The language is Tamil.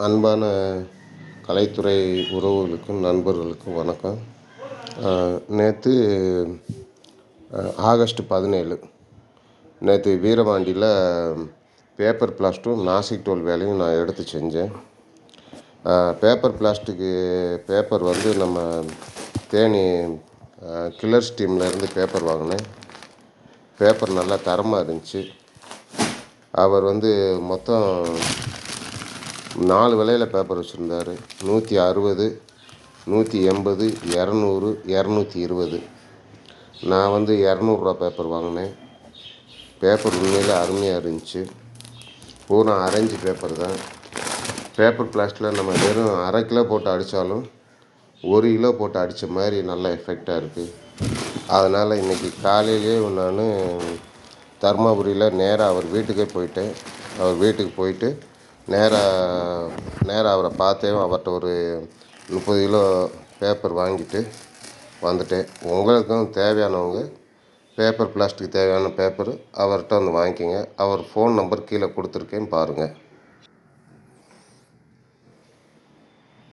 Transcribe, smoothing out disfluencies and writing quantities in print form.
அன்பான கலைத்துறை உறவுகளுக்கும் நண்பர்களுக்கும் வணக்கம். நேற்று ஆகஸ்ட் 17 நேற்று வீரபாண்டியில் பேப்பர் பிளாஸ்ட்டும் நாசிக் டோல் வேலையும் நான் எடுத்து செஞ்சேன். பேப்பர் பிளாஸ்ட்டுக்கு பேப்பர் வந்து நம்ம தேனி கில்லர் ஸ்டீம்லேருந்து பேப்பர் வாங்கினேன். பேப்பர் நல்லா தரமாக இருந்துச்சு. அவர் வந்து மொத்தம் 4 விலையில் பேப்பர் வச்சுருந்தார். 160, 180, 200, 220. நான் வந்து 200 பேப்பர் வாங்கினேன். பேப்பர் உண்மையில் அருமையாக இருந்துச்சு. பூரா அரேஞ்சு பேப்பர் தான். பேப்பர் பிளாஸ்டில் நம்ம வெறும் 1/2 கிலோ போட்டு அடித்தாலும் 1 கிலோ போட்டு அடித்த மாதிரி நல்ல எஃபெக்டாக இருக்குது. அதனால் இன்றைக்கி காலையிலேயே நான் தர்மபுரியில் நேராக அவர் வீட்டுக்கே போயிட்டேன். அவர் வீட்டுக்கு போயிட்டு நேராக அவரை பார்த்தேன். அவர்கிட்ட ஒரு 30 கிலோ பேப்பர் வாங்கிட்டு வந்துட்டேன். உங்களுக்கும் தேவையானவங்க பேப்பர் பிளாஸ்டிக் தேவையான பேப்பர் அவர்கிட்ட வந்து வாங்கிக்கோங்க. அவர் ஃபோன் நம்பர் கீழே கொடுத்துருக்கேன், பாருங்கள்.